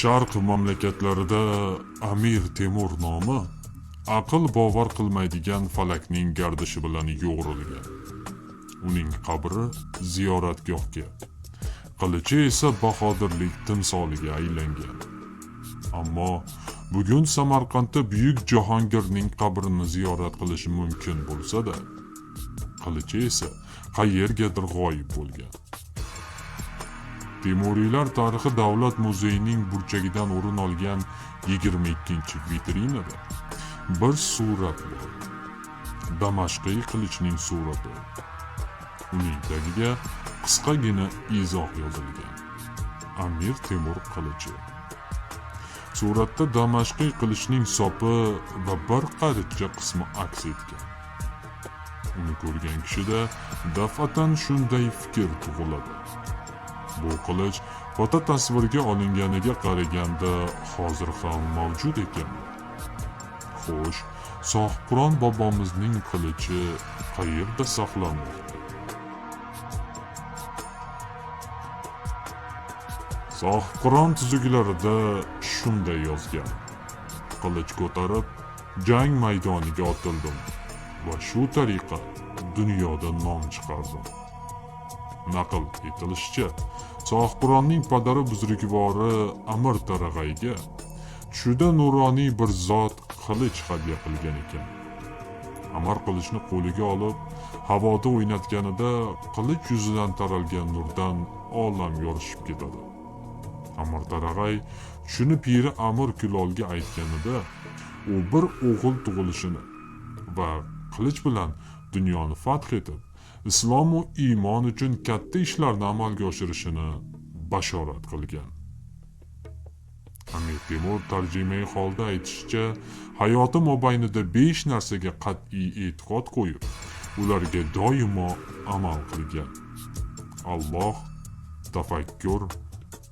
Sharq mamlakatlarida Amir Temur nomi aql bovar qilmaydigan falakning gardishi bilan yo'g'rilgan. Uning qabri ziyoratgohga, qilichi esa bahodirlik timsoliga aylangan. Ammo bugun Samarqandda buyuk Jahongirning qabrini ziyorat qilish mumkin bo'lsa-da, qilichi esa qayergadir g'oyib bo'lgan. Temuriylar tarixi davlat muzeyining burchagidan o'rin olgan 22-vitrinada bir surat bor. Damashqiy qilichning surati. Uning tagiga qisqagina izoh yozilgan. Amir Temur qilichi. Suratda Damashqiy qilichning sopi va bir qarichcha qismi aks etgan. Uni ko'rgan kishida daf'atan shunday fikr tug'iladi. Bu qilich fototasvirga olinganiga qaraganda hozir ham mavjud ekan. Xo'sh, Sohibqiron bobomizning qilichi qayerda saqlanmoqda? Sohibqiron tuzuklarida shunday yozgan: qilich ko'tarib jang maydoniga otildim va shu tariqa dunyoda nom chiqardim. Naql etilishicha, Sohibqironning padari buzrukvori Amir Tarag'ayga tushida nuroniy bir zot qilich hadya qilgan ekan. Amir qilichni qo'liga olib, havoda o'ynatganida qilich yuzidan taralgan nurdan olam yorishib ketadi. Amir Tarag'ay shuni piri Amir Kulolga aytganida, u bir o'g'il tug'ilishini va qilich bilan dunyoni fath etib, islom va iymon uchun katta ishlarni amalga oshirishini bashorat qilgan. Amir Temur tarjimai holda aytishicha, hayoti mobaynida 5 narsaga qat'iy e'tiqod qo'yib, ularga doimo amal qilgan. Alloh, tafakkur,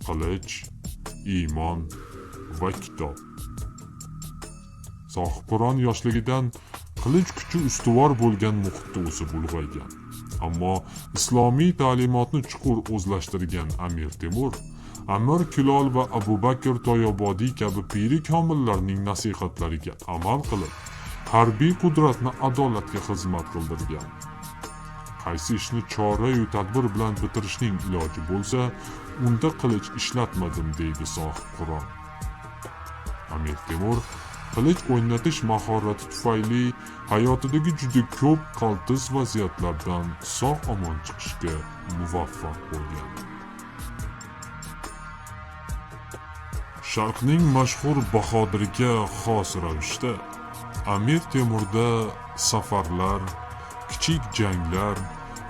qilich, iymon va kitob. Sohibqiron yoshligidan qilich kuchi ustuvor bo'lgan muhitda o'sib ulg'aygan. Ammo islomiy ta'limotni chuqur o'zlashtirgan Amir Temur, Amir Kulol va Abu Bakr Toyobodiy kabi piri komillarning nasihatlariga amal qilib, harbiy qudratni adolatga xizmat qildirgan. Qaysi ishni chora-yu tadbir bilan bitirishning iloji bo'lsa, unda qilich ishlatmadim, deydi Sohibqiron. Amir Temur qilich o'ynatish mahorati tufayli hayotidagi juda ko'p qaltis vaziyatlardan sog'-omon chiqishga muvaffaq bo'lgan. Sharqning mashhur bahodiriga xos ravishda Amir Temurda safarlar, kichik janglar,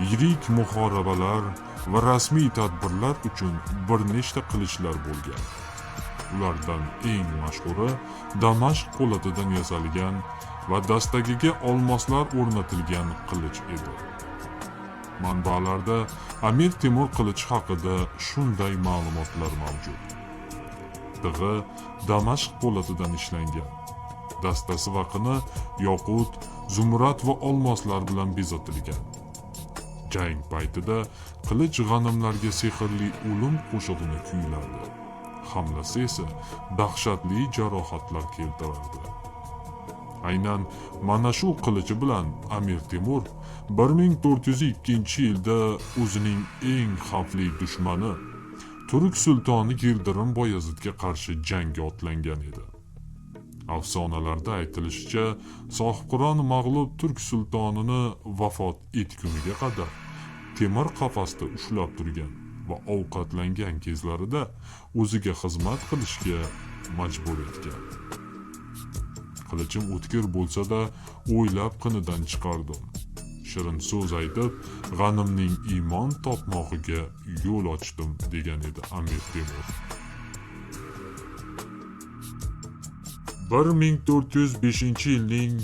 yirik muhorobalar va rasmiy tadbirlar uchun bir nechta qilichlar bo'lgan. Ulardan eng mashhuri Damashq po'latidan yasalgan va dastagiga olmoslar o'rnatilgan qilich edi. Manbalarda Amir Temur qilichi haqida shunday ma'lumotlar mavjud. Tig'i Damashq po'latidan ishlangan. Dastasi va qini yoqut, zumrad va olmoslar bilan bezatilgan. Jang paytida qilich g'animlarga sehrli o'lim qo'shig'ini kuylardi. Hamlasi esa dahshatli jarohatlar keltirardi. Aynan mana shu qilichi bilan Amir Temur 1402-yilda o'zining eng xavfli dushmani Turk sultoni Yildirim Boyazidga qarshi jangga otlangan edi. Afsonalarda aytilishicha, Sohibqiron mag'lub turk sultonini vafot etguniga qadar temir qafasda ushlab turgan va ovqatlangan kezlarida o'ziga xizmat qilishga majbur etgan. Qilichim o'tkir bo'lsa-da, o'ylab qinidan chiqardim. Shirin so'z aytib, g'animning iymon topmog'iga yo'l ochdim, degan edi Amir Temur. 1405-yilning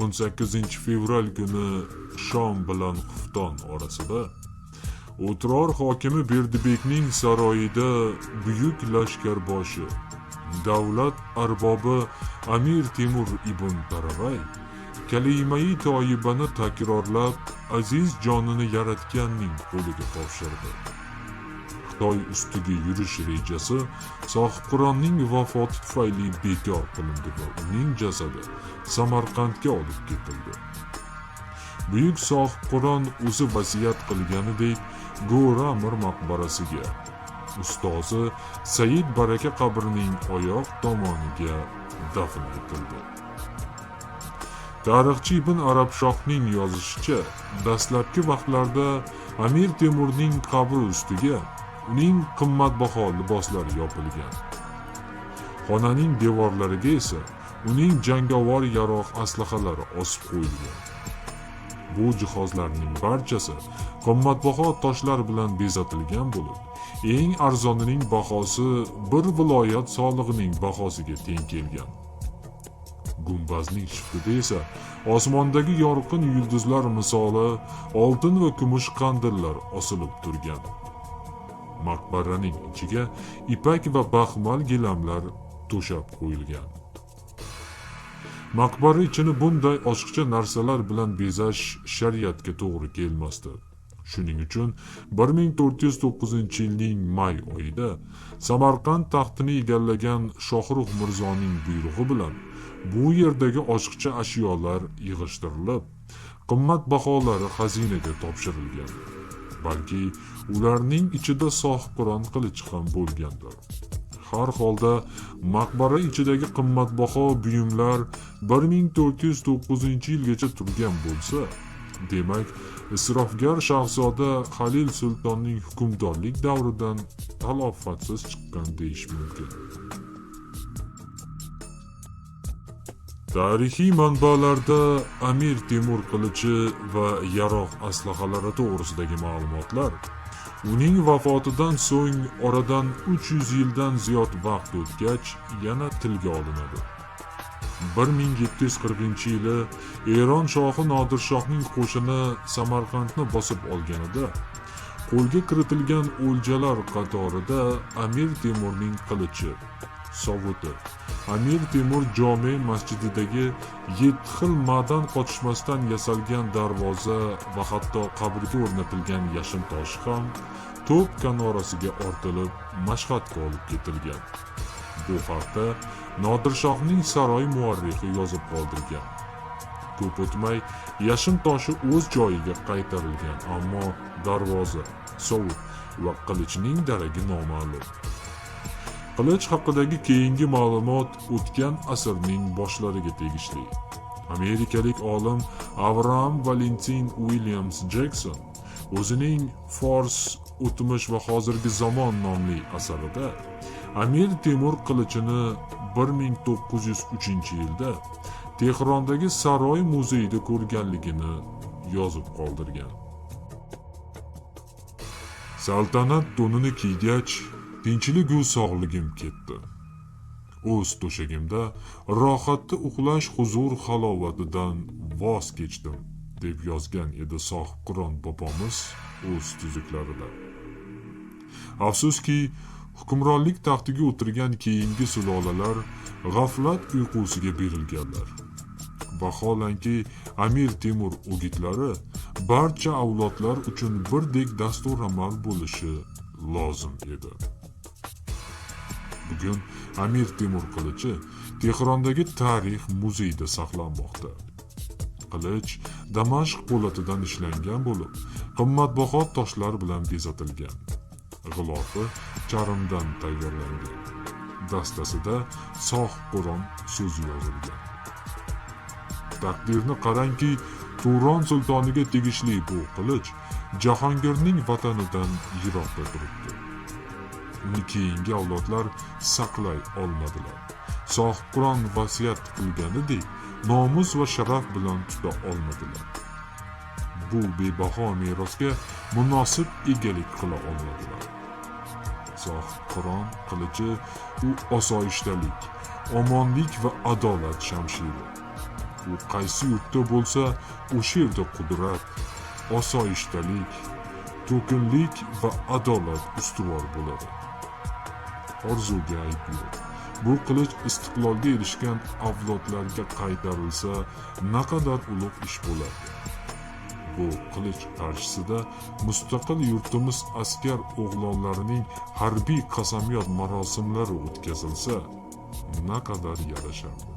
18-fevral kuni Shom bilan Xufton orasida O'tror hokimi Berdibekning saroyida buyuk lashkarboshi, davlat arbobi Amir Temur ibn Tarag'ay kalimai toyibani takrorlab aziz jonini yaratganning qo'liga topshirdi. Xitoy ustiga yurish rejasi Sohibqironning vafoti tufayli bekor qilindi va uning jasadi Samarqandga olib ketildi. Buyuk Sohibqiron o'zi vasiyat qilganidek Go'ra Amir maqbarasiga, ustozi Said Baraka qabrining oyoq tomoniga dafn etildi. Tarixchi Ibn Arabshohning yozishicha, dastlabki vaqtlarda Amir Temurning qabri ustiga uning qimmatbaho liboslari yopilgan. Xonaning devorlariga esa uning jangovar yaroq aslahalari osib qo'yilgan. Bu jihozlarning barchasi qimmatbaho toshlar bilan bezatilgan bo'lib, eng arzonining bahosi bir viloyat solig'ining bahosiga teng kelgan. Gumbazning shiftida esa osmondagi yorqin yulduzlar misoli oltin va kumush qandillar osilib turgan. Maqbaraning ichiga ipak va baxmal gilamlar to'shab qo'yilgan. Maqbara ichini bunday ochiqcha narsalar bilan bezash shariatga to'g'ri kelmasdi. Shuning uchun 1409-yilning may oyida Samarqand taxtini egallagan Shohrux Mirzoning buyrug'i bilan bu yerdagi ochiqcha ashyolar yig'ishtirilib, qimmatbaholari xazinaga topshirilgan. Balki ularning ichida Sohibqiron qilichi ham bo'lgandir. Har holda maqbara ichidagi qimmatbaho buyumlar 1409-yilgacha turgan bo'lsa, demak, isrofgar shahzoda Halil sultonning hukmdorlik davridan talofatsiz chiqqan deyish mumkin. Tarixiy manbalarda Amir Temur qilichi va yaroq aslahalari to'g'risidagi ma'lumotlar uning vafotidan so'ng oradan 300 yildan ziyod vaqt o'tgach yana tilga olinadi. 1740-yili Eron shohi Nodirshohning qo'shini Samarqandni bosib olganida qo'lga kiritilgan o'ljalar qatorida Amir Temurning qilichi, sovuti, Amir Temur jome masjididagi 7 xil ma'dan qotishmasdan yasalgan darvoza va hatto qabrga o'rnatilgan yashin toshi ham to'p kanorasiga ortilib Mashhadga olib ketilgan. Bu haqda Nodirshohning saroy muarrixi yozib qoldirgan. Ko'p o'tmay yashin toshi o'z joyiga qaytarilgan, ammo darvoza, sovut va qilichning daragi noma'lum. Qilich haqidagi keyingi ma'lumot o'tgan asrning boshlariga tegishli. Amerikalik olim Avraham Valentin Williams Jackson o'zining Fors, o'tmish va hozirgi zamon nomli asarida Amir Temur qilichini 1903-yilda Tehrondagi saroy muzeyida ko'rganligini yozib qoldirgan. Saltanat to'nini kiygach, tinchligu sog'ligim ketdi. O'z to'shagimda rohatda uxlash huzur halovatidan voz kechdim, deb yozgan edi Sohibqiron bobomiz o'z tuzuklarida. Afsuski, hukmronlik taxtiga o'tirgan keyingi sulolalar g'aflat uyqusiga berilganlar. Vaholanki Amir Temur o'gitlari barcha avlodlar uchun birdek dasturamal bo'lishi lozim edi. Bugun Amir Temur qilichi Tehrondagi tarix muzeyida saqlanmoqda. Qilich Damashq po'latidan ishlangan bo'lib, qimmatbaho toshlar bilan bezatilgan. G'ilofi charmdan tayyorlangan. Dastasida Sohibqiron so'zi yozilgan. Taqdirni qarangki, Turon sultoniga tegishli bu qilich Jahongirning vatanidan yiroqda turibdi. Uni keyingi avlodlar saqlay olmadilar. Sohibqiron vasiyat qilganidek nomus va sharaf bilan tuta olmadilar. Bu bebaho merosga munosib egalik qila olmadilar. Sohibqiron qilichi u osoyishtalik, omonlik va adolat shamshiri. U qaysi yurtda bo'lsa, o'sha yerda qudrat, osoyishtalik, to'kinlik va adolat ustuvor bo'ladi. Orzuga ayb yo'q. Bu qilich istiqlolga erishgan avlodlarga qaytarilsa, naqadar ulug' ish bo'lardi. bu qilich qarshisida mustaqil yurtimiz askar o'g'lonlarining harbiy qasamyod marosimlari o'tkazilsa naqadar yarashardi.